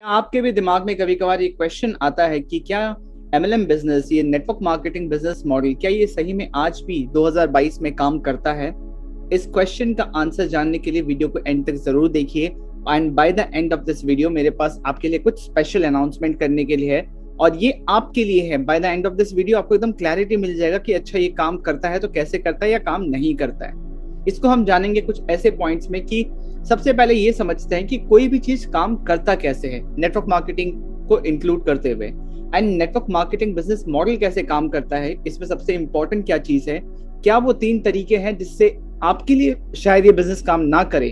आपके भी दिमाग में कभी कभार ये क्वेश्चन आता है कि क्या एमएलएम बिजनेस, ये नेटवर्क मार्केटिंग बिजनेस मॉडल, क्या ये सही में आज भी 2022 में काम करता है? इस क्वेश्चन का आंसर जानने के लिए वीडियो को एंड तक जरूर देखिए। And by the end of this video मेरे पास आपके लिए कुछ स्पेशल अनाउंसमेंट करने के लिए है और ये आपके लिए है। By the end of this video आपको एकदम क्लैरिटी मिल जाएगा कि अच्छा ये काम करता है तो कैसे करता है या काम नहीं करता है। इसको हम जानेंगे कुछ ऐसे पॉइंट्स में कि सबसे पहले ये समझते हैं कि कोई भी चीज काम करता कैसे है नेटवर्क मार्केटिंग को इंक्लूड करते हुए, and network marketing business model कैसे काम करता है। इसमें सबसे इंपॉर्टेंट क्या चीज है, क्या वो 3 तरीके हैं जिससे आपके लिए शायद ये बिजनेस काम ना करे,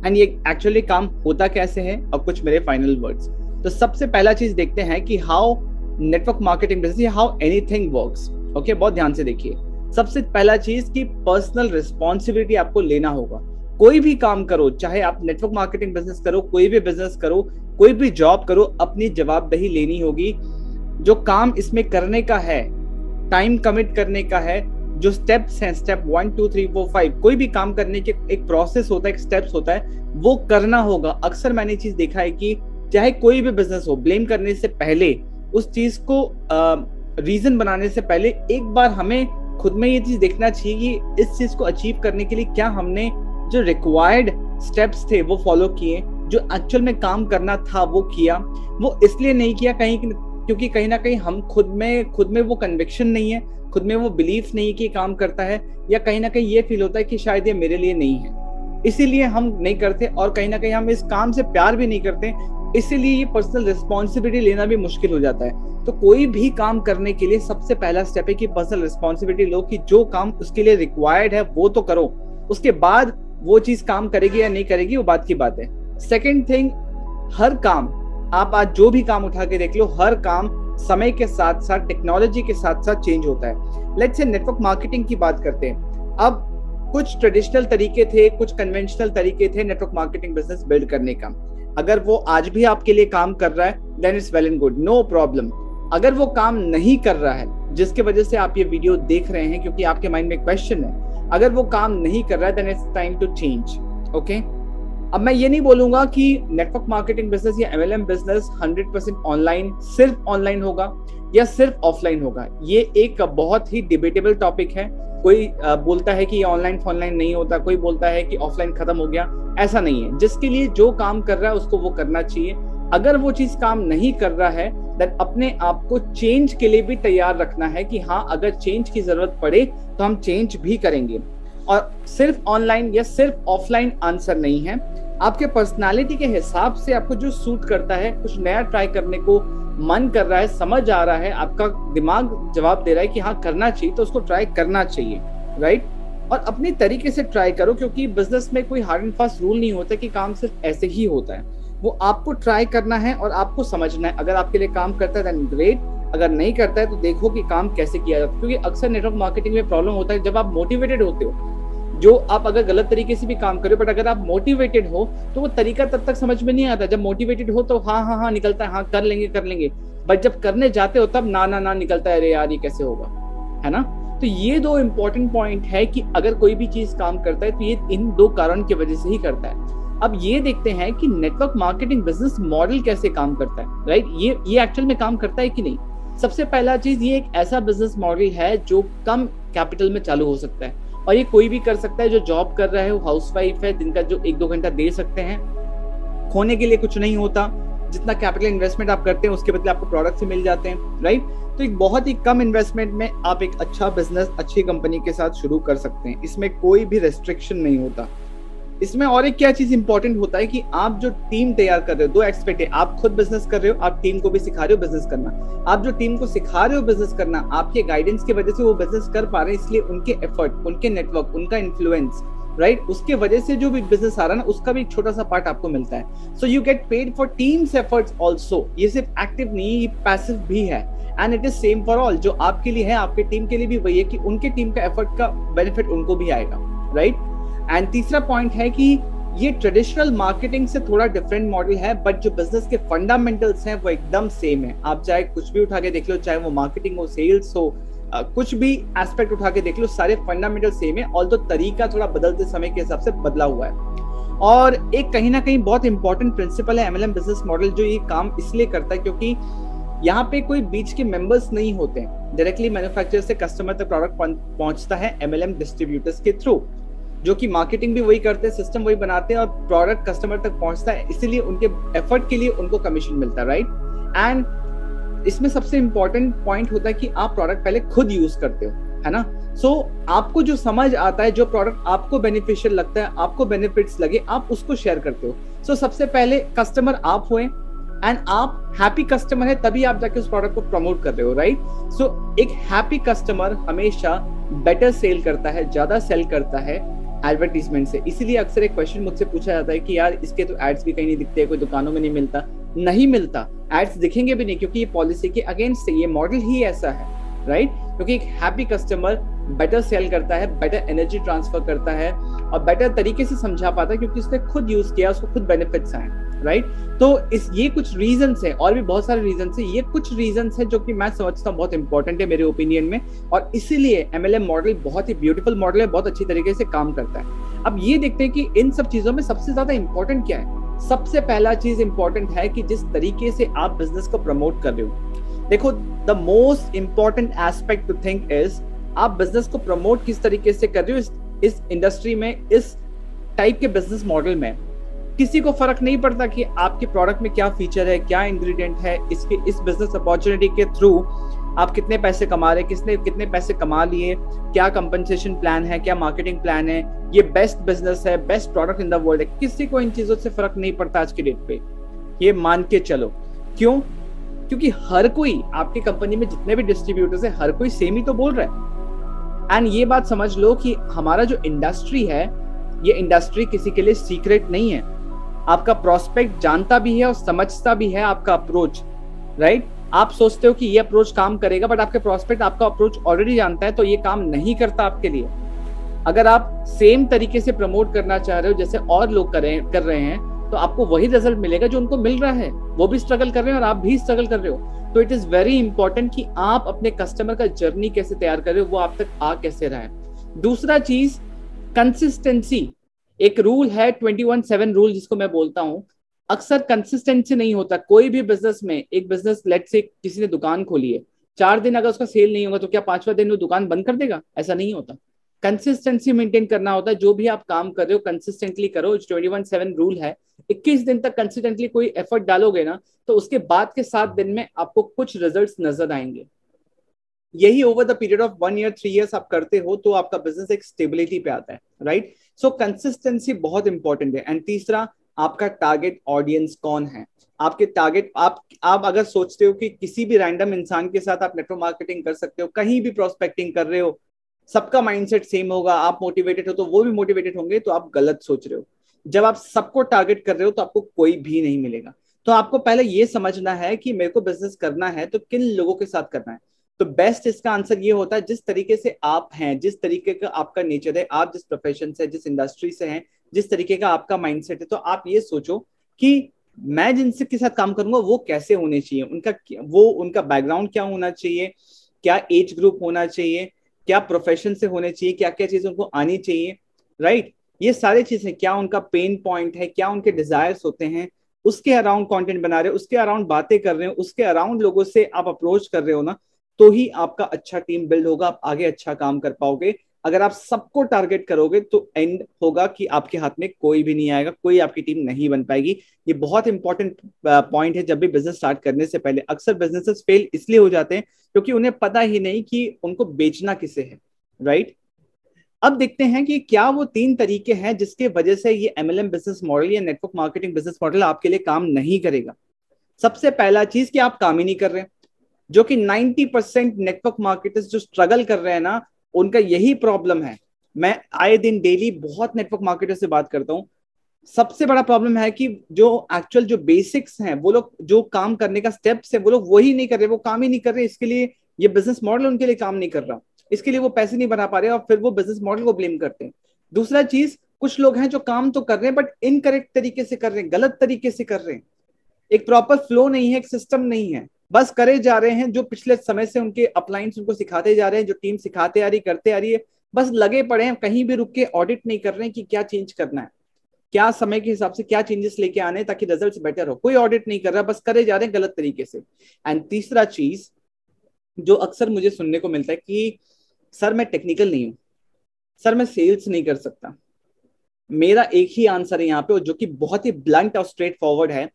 एंड ये एक्चुअली काम होता कैसे है, और कुछ मेरे फाइनल वर्ड्स। तो सबसे पहला चीज देखते हैं कि हाउ नेटवर्क मार्केटिंग बिजनेस या हाउ एनीथिंग वर्क्स। ओके, बहुत ध्यान से देखिए। सबसे पहला चीज कि पर्सनल रिस्पॉन्सिबिलिटी आपको लेना होगा। कोई भी काम करो, चाहे आप नेटवर्क मार्केटिंग बिजनेस करो, कोई भी बिजनेस करो, कोई भी जॉब करो, अपनी जवाबदेही लेनी होगी। जो काम इसमें करने का है, टाइम कमिट करने का है, जो स्टेप्स हैं, स्टेप 1 2 3 4 5, कोई भी काम करने के एक प्रोसेस होता है, एक स्टेप्स होता है, वो करना होगा। अक्सर मैंने चीज देखा है कि चाहे कोई भी बिजनेस हो, ब्लेम करने से पहले, उस चीज को रीजन बनाने से पहले एक बार हमें खुद में ये चीज देखना चाहिए कि इस चीज को अचीव करने के लिए क्या हमने जो रिक्वायर्ड स्टेप्स थे वो फॉलो किए, जो एक्चुअल में काम करना था वो किया। वो इसलिए नहीं किया क्योंकि कहीं ना कहीं हम खुद में वो कन्विक्शन नहीं है, खुद में वो बिलीफ नहीं है कि काम करता है, या कहीं ना कहीं ये फील होता है कि शायद ये मेरे लिए नहीं है, इसीलिए हम नहीं करते। और कहीं ना कहीं हम इस काम से प्यार भी नहीं करते, इसीलिए ये पर्सनल रिस्पॉन्सिबिलिटी लेना भी मुश्किल हो जाता है। तो कोई भी काम करने के लिए सबसे पहला स्टेप है कि पर्सनल रिस्पॉन्सिबिलिटी लो, कि जो काम उसके लिए रिक्वायर्ड है वो तो करो, उसके बाद वो चीज काम करेगी या नहीं करेगी वो बात की बात है। सेकेंड थिंग, हर काम, आप आज जो भी काम उठा के देख लो, हर काम समय के साथ साथ, टेक्नोलॉजी के साथ साथ चेंज होता है। लेट्स से नेटवर्क मार्केटिंग की बात करते हैं। अब कुछ ट्रेडिशनल तरीके थे, कुछ कन्वेंशनल तरीके थे नेटवर्क मार्केटिंग बिजनेस बिल्ड करने का। अगर वो आज भी आपके लिए काम कर रहा है then it's well and good, no problem. अगर वो काम नहीं कर रहा है, जिसके वजह से आप ये वीडियो देख रहे हैं क्योंकि आपके माइंड में क्वेश्चन है, अगर वो काम नहीं कर रहा है then it's time to change. Okay, अब मैं ये नहीं बोलूंगा कि नेटवर्क मार्केटिंग बिजनेस या एमएलएम बिजनेस 100% ऑनलाइन, सिर्फ ऑनलाइन होगा या सिर्फ ऑफलाइन होगा। ये एक बहुत ही डिबेटेबल टॉपिक है। कोई बोलता है कि ये ऑनलाइन नहीं होता, कोई बोलता है कि ऑफलाइन खत्म हो गया। ऐसा नहीं है। जिसके लिए जो काम कर रहा है उसको वो करना चाहिए। अगर वो चीज काम नहीं कर रहा है देन अपने आप को चेंज के लिए भी तैयार रखना है कि हाँ, अगर चेंज की जरूरत पड़े तो हम चेंज भी करेंगे। और सिर्फ ऑनलाइन या सिर्फ ऑफलाइन आंसर नहीं है। आपके पर्सनालिटी के हिसाब से आपको जो सूट करता है, कुछ नया ट्राई करने को मन कर रहा है, समझ आ रहा है, आपका दिमाग जवाब दे रहा है कि हाँ करना चाहिए, तो उसको ट्राई करना चाहिए, राइट। और अपने तरीके से ट्राई करो, क्योंकि बिजनेस में कोई हार्ड एंड फास्ट रूल नहीं होता कि काम सिर्फ ऐसे ही होता है। वो आपको ट्राई करना है और आपको समझना है। अगर आपके लिए काम करता है देन ग्रेट, अगर नहीं करता है तो देखो कि काम कैसे किया जाता है। क्योंकि अक्सर नेटवर्क मार्केटिंग में प्रॉब्लम होता है जब आप मोटिवेटेड होते हो, जो आप अगर गलत तरीके से भी काम करो, बट अगर आप मोटिवेटेड हो तो वो तरीका तब तक समझ में नहीं आता। जब मोटिवेटेड हो तो हाँ निकलता है, हाँ कर लेंगे, बट जब करने जाते हो तब ना निकलता है, अरे यार ये कैसे होगा, है ना। तो ये 2 इंपॉर्टेंट पॉइंट है कि अगर कोई भी चीज काम करता है तो ये इन 2 कारण की वजह से ही करता है। अब ये देखते हैं कि नेटवर्क मार्केटिंग बिजनेस मॉडल कैसे काम करता है, राइट। ये एक्चुअल में काम करता है कि नहीं। सबसे पहला चीज, ये एक ऐसा बिजनेस मॉडल है जो कम कैपिटल में चालू हो सकता है, और ये कोई भी कर सकता है। जो जॉब कर रहा है, वो हाउसवाइफ है, दिन का जो 1-2 घंटा दे सकते हैं। खोने के लिए कुछ नहीं होता। जितना कैपिटल इन्वेस्टमेंट आप करते हैं उसके बदले आपको प्रोडक्ट्स मिल जाते हैं, राइट। तो एक बहुत ही कम इन्वेस्टमेंट में आप एक अच्छा बिजनेस अच्छी कंपनी के साथ शुरू कर सकते हैं। इसमें कोई भी रेस्ट्रिक्शन नहीं होता। इसमें और एक क्या चीज इंपॉर्टेंट होता है कि आप जो टीम तैयार कर रहे हो, 2 एस्पेक्ट है। आप खुद बिजनेस कर रहे हो, आप टीम को भी सिखा रहे हो बिजनेस करना। आप जो टीम को सिखा रहे हो बिजनेस करना, आपके गाइडेंस की वजह से वो बिजनेस कर पा रहे हैं, इसलिए उनके एफर्ट, उनके नेटवर्क, उनका इन्फ्लुएंस, राइट, उसके वजह से जो भी बिजनेस आ रहा है ना, उसका भी एक छोटा सा पार्ट आपको मिलता है। So you get paid for teams efforts also. ये सिर्फ एक्टिव नहीं, ये पैसिव भी है, and it is same for all. जो आपके लिए है, आपके टीम के लिए भी वही है कि उनके टीम का एफर्ट का बेनिफिट उनको भी आएगा, राइट। एंड तीसरा पॉइंट है कि ये ट्रेडिशनल मार्केटिंग से थोड़ा डिफरेंट मॉडल है, बट जो बिजनेस के फंडामेंटल्स हैं वो एकदम सेम है। आप चाहे कुछ भी उठा के देख लो, चाहे वो मार्केटिंग हो, सेल्स हो, कुछ भी एस्पेक्ट उठा के देख लो, सारे फंडामेंटल सेम है। ऑल्दो तरीका थोड़ा बदलते समय के हिसाब से बदला हुआ है। और एक कहीं ना कहीं बहुत इंपॉर्टेंट प्रिंसिपल है एमएलएम बिजनेस मॉडल, जो ये काम इसलिए करता है क्योंकि यहाँ पे कोई बीच के मेंबर्स नहीं होते हैं। डायरेक्टली मैन्युफैक्चरर से कस्टमर तक प्रोडक्ट पहुंचता है एमएलएम डिस्ट्रीब्यूटर्स के थ्रू, जो कि मार्केटिंग भी वही करते हैं, सिस्टम वही बनाते हैं और प्रोडक्ट कस्टमर तक पहुंचता है, इसीलिए उनके एफर्ट के लिए उनको कमीशन मिलता है, राइट। एंड इसमें सबसे इंपॉर्टेंट पॉइंट होता है कि आप प्रोडक्ट पहले खुद यूज करते हो, है ना। सो आपको जो समझ आता है, जो प्रोडक्ट आपको बेनिफिशियल लगता है, आपको बेनिफिट्स लगे, आप उसको शेयर करते हो। सो सबसे पहले कस्टमर आप हुए एंड आप हैप्पी कस्टमर है, तभी आप जाके उस प्रोडक्ट को प्रमोट कर रहे हो, राइट। सो एक हैप्पी कस्टमर हमेशा बेटर सेल करता है, ज्यादा सेल करता है एडवर्टीजमेंट से। इसीलिए अक्सर एक क्वेश्चन मुझसे पूछा जाता है कि यार इसके तो एड्स भी कहीं नहीं दिखते, कोई दुकानों में नहीं मिलता। नहीं मिलता, एड्स दिखेंगे भी नहीं, क्योंकि ये पॉलिसी के अगेंस्ट है, ये मॉडल ही ऐसा है, राइट। क्योंकि एक हैप्पी कस्टमर बेटर सेल करता है, बेटर एनर्जी ट्रांसफर करता है और बेटर तरीके से समझा पाता है, क्योंकि उसने खुद यूज किया, उसको खुद बेनिफिट्स आए, राइट। तो ये कुछ रीजंस है, और भी बहुत सारे रीजंस है, ये कुछ रीजंस है जो कि मैं समझता हूँ बहुत इंपॉर्टेंट है मेरे ओपिनियन में, और इसीलिए एमएलएम मॉडल बहुत ही ब्यूटीफुल मॉडल है, बहुत अच्छी तरीके से काम करता है। अब ये देखते हैं कि इन सब चीजों में सबसे ज्यादा इंपॉर्टेंट क्या है। सबसे पहला चीज इंपॉर्टेंट है कि जिस तरीके से आप बिजनेस को प्रमोट कर रहे हो। देखो, the most important aspect to think is आप बिजनेस को प्रमोट किस तरीके से कर रहे हो। इस इंडस्ट्री में, इस टाइप के बिजनेस मॉडल में किसी को फर्क नहीं पड़ता कि आपके प्रोडक्ट में क्या फीचर है, क्या इंग्रेडिएंट है, इस बिजनेस अपॉर्चुनिटी के थ्रू आप कितने पैसे कमा रहे, कितने पैसे कमा लिए, क्या कंपनसेशन प्लान है, क्या मार्केटिंग प्लान है, ये बेस्ट बिजनेस है, best product in the world है। किसी को इन चीजों से फर्क नहीं पड़ता आज की डेट पे, ये मान के चलो। क्यों? क्योंकि हर कोई आपकी कंपनी में जितने भी डिस्ट्रीब्यूटर्स है, हर कोई सेम ही तो बोल रहा है। एंड ये बात समझ लो कि हमारा जो इंडस्ट्री है, ये इंडस्ट्री किसी के लिए सीक्रेट नहीं है। आपका प्रोस्पेक्ट जानता भी है और समझता भी है आपका अप्रोच, राइट। आप सोचते हो कि ये अप्रोच काम करेगा, बट आपके प्रोस्पेक्ट आपका अप्रोच ऑलरेडी जानता है, तो ये काम नहीं करता आपके लिए। अगर आप सेम तरीके से प्रमोट करना चाह रहे हो जैसे और लोग कर रहे हैं, तो आपको वही रिजल्ट मिलेगा जो उनको मिल रहा है। वो भी स्ट्रगल कर रहे हैं और आप भी स्ट्रगल कर रहे हो। तो इट इज वेरी इंपॉर्टेंट कि आप अपने कस्टमर का जर्नी कैसे तैयार कर रहे हो, वो आप तक आ कैसे रहा है। दूसरा चीज, कंसिस्टेंसी। एक रूल है 21/7 रूल, जिसको मैं बोलता हूं। अक्सर कंसिस्टेंसी नहीं होता कोई भी बिजनेस में। एक बिजनेस, लेट से किसी ने दुकान खोली है, 4 दिन अगर उसका सेल नहीं होगा तो क्या 5वां दिन वो दुकान बंद कर देगा? ऐसा नहीं होता। कंसिस्टेंसी मेंटेन करना होता है। जो भी आप काम कर रहे हो कंसिस्टेंटली करो। 21/7 रूल है। 21 दिन तक कंसिस्टेंटली कोई एफर्ट डालोगे ना, तो उसके बाद के 7 दिन में आपको कुछ रिजल्ट्स नजर आएंगे। यही over the period of 1 year 3 years आप करते हो तो आपका बिजनेस एक स्टेबिलिटी पे आता है, राइट। सो कंसिस्टेंसी बहुत इंपॉर्टेंट है। एंड तीसरा, आपका टारगेट ऑडियंस कौन है। आपके टारगेट, आप अगर सोचते हो कि किसी भी रैंडम इंसान के साथ आप नेटवर्क मार्केटिंग कर सकते हो, कहीं भी प्रोस्पेक्टिंग कर रहे हो, सबका माइंडसेट सेम होगा, आप मोटिवेटेड हो तो वो भी मोटिवेटेड होंगे, तो आप गलत सोच रहे हो। जब आप सबको टारगेट कर रहे हो तो आपको कोई भी नहीं मिलेगा। तो आपको पहले ये समझना है कि मेरे को बिजनेस करना है तो किन लोगों के साथ करना है। तो बेस्ट इसका आंसर ये होता है, जिस तरीके से आप हैं, जिस तरीके का आपका नेचर है, आप जिस प्रोफेशन से, जिस इंडस्ट्री से हैं, जिस तरीके का आपका माइंडसेट है, तो आप ये सोचो कि मैं जिनसे के साथ काम करूंगा वो कैसे होने चाहिए, उनका बैकग्राउंड क्या होना चाहिए, क्या एज ग्रुप होना चाहिए, क्या प्रोफेशन से होने चाहिए, क्या क्या चीज उनको आनी चाहिए, राइट। ये सारी चीजें, क्या उनका पेन पॉइंट है, क्या उनके डिजायर्स होते हैं, उसके अराउंड कंटेंट बना रहे हो, उसके अराउंड बातें कर रहे हो, उसके अराउंड लोगों से आप अप्रोच कर रहे हो ना, तो ही आपका अच्छा टीम बिल्ड होगा, आप आगे अच्छा काम कर पाओगे। अगर आप सबको टारगेट करोगे तो एंड होगा कि आपके हाथ में कोई भी नहीं आएगा, कोई आपकी टीम नहीं बन पाएगी। ये बहुत इंपॉर्टेंट पॉइंट है। जब भी बिजनेस स्टार्ट करने से पहले अक्सर बिजनेसेस फेल इसलिए हो जाते हैं क्योंकि उन्हें पता ही नहीं कि उनको बेचना किसे है, राइट। अब देखते हैं कि क्या वो 3 तरीके हैं जिसके वजह से ये एमएलएम बिजनेस मॉडल या नेटवर्क मार्केटिंग बिजनेस मॉडल आपके लिए काम नहीं करेगा। सबसे पहला चीज कि आप काम ही नहीं कर रहे, जो कि 90% नेटवर्क मार्केटर्स जो स्ट्रगल कर रहे हैं ना, उनका यही प्रॉब्लम है। मैं आए दिन डेली बहुत नेटवर्क मार्केटर से बात करता हूँ। सबसे बड़ा प्रॉब्लम है कि जो एक्चुअल जो बेसिक्स हैं, वो लोग जो काम करने का स्टेप्स है वो लोग वही नहीं कर रहे, वो काम ही नहीं कर रहे। इसके लिए ये बिजनेस मॉडल उनके लिए काम नहीं कर रहा, इसके लिए वो पैसे नहीं बना पा रहे और फिर वो बिजनेस मॉडल को ब्लेम करते हैं। दूसरा चीज, कुछ लोग हैं जो काम तो कर रहे हैं बट इनकरेक्ट तरीके से कर रहे हैं, गलत तरीके से कर रहे हैं। एक प्रॉपर फ्लो नहीं है, एक सिस्टम नहीं है, बस करे जा रहे हैं जो पिछले समय से उनके अपलाइंस उनको सिखाते जा रहे हैं, जो टीम सिखाते आ रही, करते आ रही है, बस लगे पड़े हैं, कहीं भी रुक के ऑडिट नहीं कर रहे हैं कि क्या चेंज करना है। क्या समय के हिसाब से क्या चेंजेस लेके आने ताकि रिजल्ट्स बेटर हो। कोई ऑडिट नहीं कर रहा, बस करे जा रहे हैं गलत तरीके से। एंड तीसरा चीज जो अक्सर मुझे सुनने को मिलता है कि सर मैं टेक्निकल नहीं हूं, सर मैं सेल्स नहीं कर सकता। मेरा एक ही आंसर है यहाँ पे, जो कि बहुत ही ब्लंट और स्ट्रेट फॉरवर्ड है।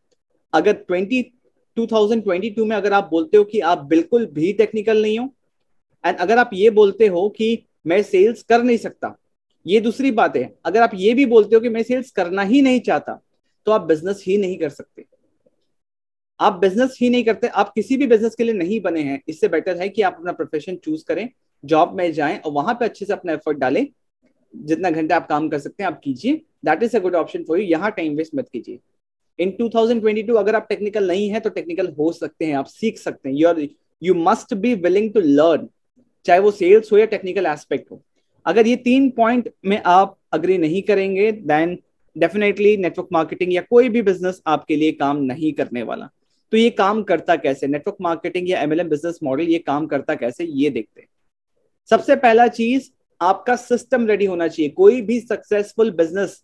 अगर 2022 में अगर आप बोलते हो कि आप बिल्कुल भी टेक्निकल नहीं हो, एंड अगर आप ये बोलते हो कि मैं सेल्स कर नहीं सकता, ये दूसरी बात है। अगर आप ये भी बोलते हो कि मैं सेल्स करना ही नहीं चाहता, तो आप बिजनेस ही नहीं कर सकते। आप बिजनेस ही नहीं करते, आप किसी भी बिजनेस के लिए नहीं बने हैं। इससे बेटर है कि आप अपना प्रोफेशन चूज करें, जॉब में जाएं और वहां पे अच्छे से अपना एफर्ट डालें। जितना घंटे आप काम कर सकते हैं आप कीजिए, that is a good option for you. यहाँ टाइम वेस्ट मत कीजिए। इन 2022 अगर आप टेक्निकल नहीं है तो टेक्निकल हो सकते हैं, आप सीख सकते हैं। You must be willing to learn, चाहे वो सेल्स हो या टेक्निकल एस्पेक्ट हो। अगर ये 3 पॉइंट में आप अग्री नहीं करेंगे, देन डेफिनेटली नेटवर्क मार्केटिंग या कोई भी बिजनेस आपके लिए काम नहीं करने वाला। तो ये काम करता कैसे, नेटवर्क मार्केटिंग या एमएलएम बिजनेस मॉडल ये काम करता कैसे, ये देखते हैं। सबसे पहला चीज, आपका सिस्टम रेडी होना चाहिए। कोई भी सक्सेसफुल बिजनेस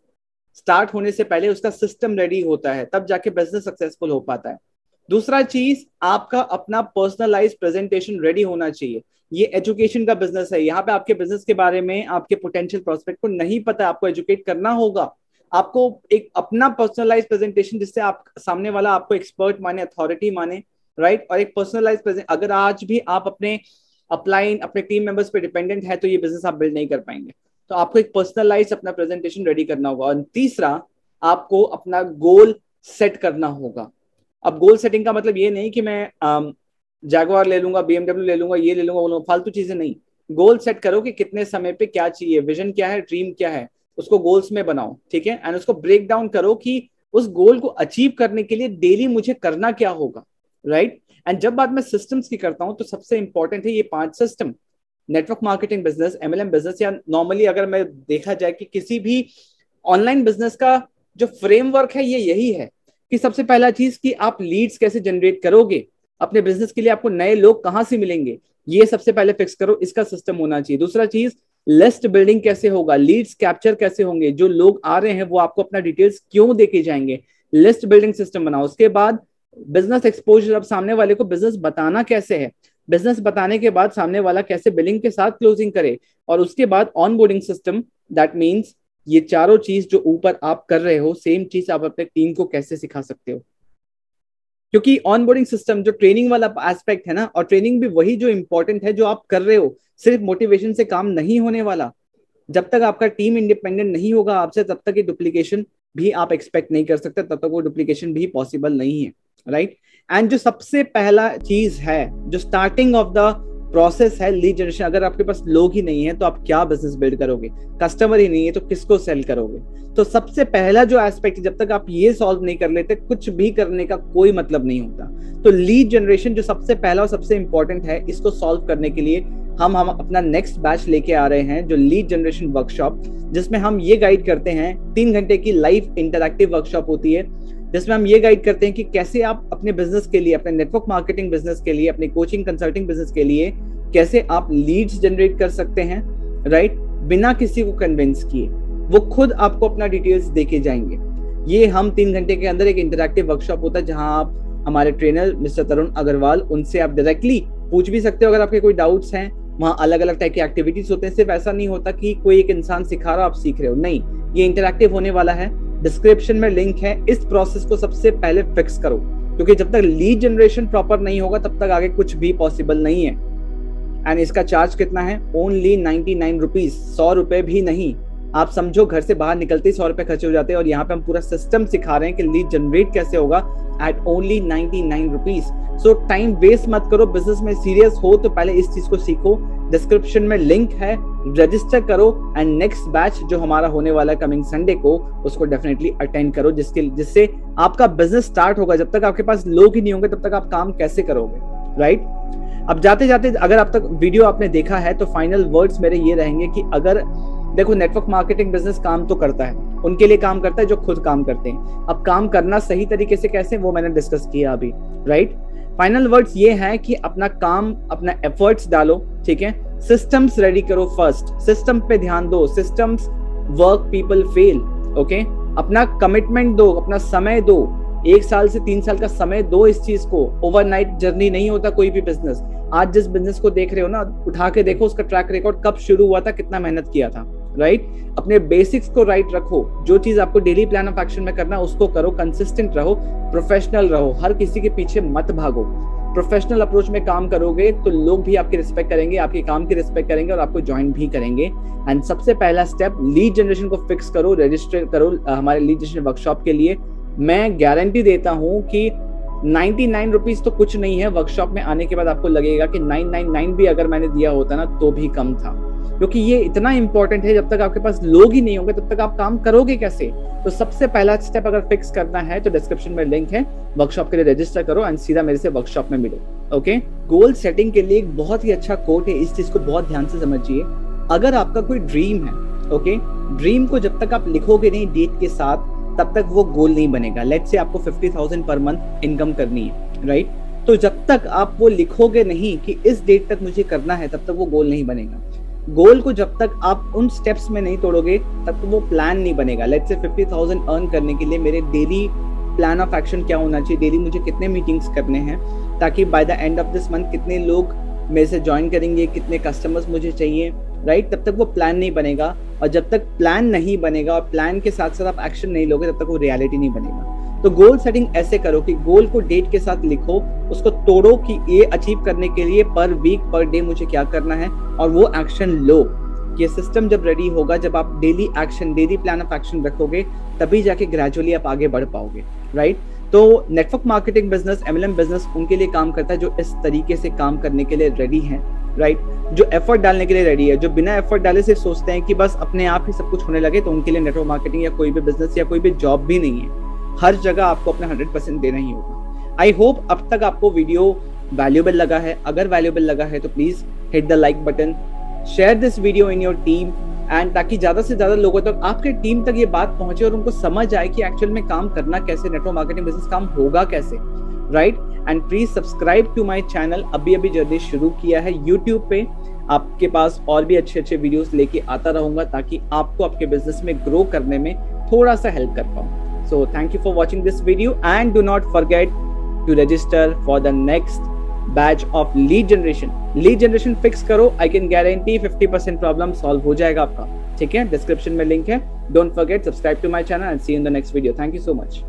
स्टार्ट होने से पहले उसका सिस्टम रेडी होता है, तब जाके बिजनेस सक्सेसफुल हो पाता है। दूसरा चीज, आपका अपना पर्सनलाइज्ड प्रेजेंटेशन रेडी होना चाहिए। ये एजुकेशन का बिजनेस है, यहाँ पे आपके बिजनेस के बारे में आपके पोटेंशियल प्रोस्पेक्ट को नहीं पता, आपको एजुकेट करना होगा। आपको एक अपना पर्सनलाइज्ड प्रेजेंटेशन, जिससे आप सामने वाला आपको एक्सपर्ट माने, अथॉरिटी माने, राइट। और एक पर्सनलाइज्ड प्रेजेंट, अगर आज भी आप अपने अपलाइन अपने टीम मेंबर्स पे डिपेंडेंट है तो ये बिजनेस आप बिल्ड नहीं कर पाएंगे। तो आपको एक पर्सनलाइज्ड अपना प्रेजेंटेशन रेडी करना होगा। और तीसरा, आपको अपना गोल सेट करना होगा। अब गोल सेटिंग का मतलब ये नहीं कि मैं जैगुआर ले लूंगा, BMW ले लूंगा, ये ले लूंगा, फालतू चीजें नहीं। गोल सेट करो कि कितने समय पे क्या चाहिए, विजन क्या है, ड्रीम क्या है, उसको गोल्स में बनाओ, ठीक है। एंड उसको ब्रेक डाउन करो कि उस गोल को अचीव करने के लिए डेली मुझे करना क्या होगा, राइट। एंड जब बात मैं सिस्टम्स की करता हूं तो सबसे इंपॉर्टेंट है ये 5 system. Network marketing business, MLM business, या नॉर्मली अगर मैं देखा जाए कि किसी भी ऑनलाइन बिजनेस का जो फ्रेमवर्क है ये यही है कि सबसे पहला चीज कि आप लीड्स कैसे जनरेट करोगे, अपने बिजनेस के लिए आपको नए लोग कहां से मिलेंगे, ये सबसे पहले फिक्स करो, इसका सिस्टम होना चाहिए। दूसरा चीज, लिस्ट बिल्डिंग कैसे होगा, लीड्स कैप्चर कैसे होंगे, जो लोग आ रहे हैं वो आपको अपना डिटेल्स क्यों देके जाएंगे, लिस्ट बिल्डिंग सिस्टम बनाओ। उसके बाद बिजनेस एक्सपोजर, अब सामने वाले को बिजनेस बताना कैसे है, बिजनेस बताने के बाद सामने वाला कैसे बिलिंग के साथ क्लोजिंग करे, और उसके बाद ऑनबोर्डिंग सिस्टम। दैट मीन्स ये चारों चीज जो ऊपर आप कर रहे हो, सेम चीज आप अपने टीम को कैसे सिखा सकते हो। क्योंकि ऑनबोर्डिंग सिस्टम जो ट्रेनिंग वाला एस्पेक्ट है ना, और ट्रेनिंग भी वही जो इंपॉर्टेंट है जो आप कर रहे हो, सिर्फ मोटिवेशन से काम नहीं होने वाला। जब तक आपका टीम इंडिपेंडेंट नहीं होगा आपसे, तब तक ये डुप्लीकेशन भी आप एक्सपेक्ट नहीं कर सकते, तब तक वो डुप्लीकेशन भी पॉसिबल नहीं है, राइट। एंड जो सबसे पहला चीज है, जो स्टार्टिंग ऑफ द प्रोसेस है, लीड जनरेशन। अगर आपके पास लोग ही नहीं है तो आप क्या बिजनेस बिल्ड करोगे, कस्टमर ही नहीं है तो किसको सेल करोगे। तो सबसे पहला जो एस्पेक्ट, जब तक आप ये सॉल्व नहीं कर लेते, कुछ भी करने का कोई मतलब नहीं होता। तो लीड जनरेशन जो सबसे पहला और सबसे इंपॉर्टेंट है, इसको सॉल्व करने के लिए हम अपना नेक्स्ट बैच लेके आ रहे हैं, जो लीड जनरेशन वर्कशॉप, जिसमें हम ये गाइड करते हैं। 3 घंटे की लाइव इंटरैक्टिव वर्कशॉप होती है, जिसमें हम ये गाइड करते हैं कि कैसे आप अपने बिजनेस के लिए, अपने नेटवर्क मार्केटिंग बिजनेस के लिए, अपने कोचिंग कंसल्टिंग बिजनेस के लिए कैसे आप लीड्स जनरेट कर सकते हैं, राइट, बिना किसी को कन्विंस किए। वो खुद आपको अपना डिटेल्स देके जाएंगे। ये हम 3 घंटे के अंदर एक इंटरैक्टिव वर्कशॉप होता है, जहां आप हमारे ट्रेनर मिस्टर तरुण अग्रवाल, उनसे आप डायरेक्टली पूछ भी सकते हो अगर आपके कोई डाउट्स हैं। वहाँ अलग अलग टाइप के एक्टिविटीज होते हैं, सिर्फ ऐसा नहीं होता कि कोई एक इंसान सिखा रहा आप सीख रहे हो, नहीं, ये इंटरैक्टिव होने वाला है। डिस्क्रिप्शन में लिंक है। इस प्रोसेस को सबसे पहले फिक्स करो, क्योंकि जब तक लीड जनरेशन प्रॉपर नहीं होगा तब तक आगे कुछ भी पॉसिबल नहीं है। एंड इसका चार्ज कितना है? ओनली 99 रुपीज, 100 रुपए भी नहीं। आप समझो घर से बाहर निकलते ही 100 रुपए खर्च हो जाते हैं, और यहाँ पे हम पूरा सिस्टम सिखा रहे हैं कि लीड जनरेट कैसे होगा at only 99 rupees. So time waste मत करो, बिजनेस में सीरियस हो तो पहले इस चीज को सीखो। डिस्क्रिप्शन में लिंक है, रजिस्टर करो, एंड नेक्स्ट बैच जो हमारा होने वाला है कमिंग संडे को, उसको डेफिनेटली अटेंड करो, जिससे आपका बिजनेस स्टार्ट होगा। जब तक आपके पास लोग ही नहीं होंगे तब तक आप काम कैसे करोगे, राइट। अब जाते जाते, अगर अब तक वीडियो आपने देखा है तो फाइनल वर्ड्स मेरे ये रहेंगे कि अगर देखो, नेटवर्क मार्केटिंग बिजनेस काम तो करता है, उनके लिए काम करता है जो खुद काम करते हैं। अब काम करना सही तरीके से कैसे, वो मैंने डिस्कस किया अभी, राइट। फाइनल वर्ड्स ये है कि अपना काम, अपना एफर्ट्स डालो, ठीक है। सिस्टम्स रेडी करो फर्स्ट, सिस्टम पे ध्यान दो। Systems work, people fail, okay. अपना कमिटमेंट दो, अपना समय दो, 1 साल से 3 साल का समय दो इस चीज को। ओवरनाइट जर्नी नहीं होता कोई भी बिजनेस। आज जिस बिजनेस को देख रहे हो ना, उठा के देखो उसका ट्रैक रिकॉर्ड, कब शुरू हुआ था, कितना मेहनत किया था, राइट? अपने बेसिक्स को राइट रखो। जो चीज आपको डेली प्लान ऑफ एक्शन में करना है उसको करो, कंसिस्टेंट रहो, प्रोफेशनल रहो, हर किसी के पीछे मत भागो। प्रोफेशनल अप्रोच में काम करोगे तो लोग भी आपकी रिस्पेक्ट करेंगे, आपके काम की रिस्पेक्ट करेंगे और आपको ज्वाइन भी करेंगे। एंड सबसे पहला स्टेप, लीड जनरेशन को फिक्स करो, रजिस्टर करो हमारे लीड जनरेशन वर्कशॉप के लिए। मैं गारंटी देता हूं कि 99 रुपीज तो कुछ नहीं है। वर्कशॉप में आने के बाद आपको लगेगा कि 999 भी अगर मैंने दिया होता ना तो भी कम था, क्योंकि ये इतना इंपॉर्टेंट है। जब तक आपके पास लोग ही नहीं होंगे तब तक आप काम करोगे कैसे? तो सबसे पहला स्टेप अगर फिक्स करना है तो डिस्क्रिप्शन में लिंक है, वर्कशॉप के लिए रजिस्टर करो एंड सीधा मेरे से वर्कशॉप में मिलो। ओके, गोल सेटिंग के लिए एक बहुत ही अच्छा कोट है, इस चीज को बहुत ध्यान से समझिए। अगर आपका कोई ड्रीम है, ओके, ड्रीम को जब तक आप लिखोगे नहीं डेट के साथ तब तक वो गोल नहीं बनेगा। लेट्स से आपको 50,000 पर मंथ इनकम करनी है, राइट? तो जब तक आप वो लिखोगे नहीं कि इस डेट तक मुझे करना है, तब तक वो गोल नहीं बनेगा। गोल को जब तक आप उन स्टेप्स में नहीं तोड़ोगे तब तक वो प्लान नहीं बनेगा। लेट्स से 50,000 अर्न करने के लिए मेरे डेली प्लान ऑफ एक्शन क्या होना चाहिए, डेली मुझे कितने मीटिंग्स करने हैं, ताकि by the end of this month कितने लोग मेरे से ज्वाइन करेंगे, कितने कस्टमर्स मुझे चाहिए, राइट? तब तक वो प्लान नहीं बनेगा। और जब तक प्लान नहीं बनेगा और प्लान के साथ साथ आप एक्शन नहीं लोगे तब तक वो रियलिटी नहीं बनेगा। तो गोल सेटिंग ऐसे करो कि गोल को डेट के साथ लिखो, उसको तोड़ो कि ये अचीव करने के लिए पर वीक पर डे मुझे क्या करना है, और वो एक्शन लो। ये सिस्टम जब रेडी होगा, जब आप daily action, daily plan of action रखोगे, तभी जाके ग्रेजुअली आप आगे बढ़ पाओगे, राइट? तो network marketing business, MLM business उनके लिए काम करता है जो इस तरीके से काम करने के लिए रेडी है, राइट? जो एफर्ट डालने के लिए रेडी है। जो बिना एफर्ट डाले सिर्फ सोचते हैं कि बस अपने आप ही सब कुछ होने लगे, तो उनके लिए नेटवर्क मार्केटिंग या कोई भी बिजनेस या कोई भी जॉब भी नहीं है। हर जगह आपको अपना 100% देना ही होगा। आई होप अब तक आपको वीडियो वैल्यूएबल लगा है। अगर वैल्यूएबल लगा है तो please hit the like button, share this video in your team, and ताकि ज्यादा से ज्यादा लोगों तक, आपके टीम तक ये बात पहुंचे और उनको समझ आए कि एक्चुअल में काम करना कैसे, नेटवर्क मार्केटिंग बिजनेस काम होगा कैसे, right? And please subscribe to my channel. अभी जर्नी शुरू किया है यूट्यूब पे, आपके पास और भी अच्छे वीडियोस लेके आता रहूंगा ताकि आपको आपके बिजनेस में ग्रो करने में थोड़ा सा हेल्प कर पाऊं। So thank you for watching this video and do not forget to register for the next batch of lead generation. Lead generation fix करो, I can guarantee 50% problem solve हो जाएगा आपका, ठीक है? डिस्क्रिप्शन में लिंक है। Don't forget, subscribe to my channel and see you in the next video. Thank you so much.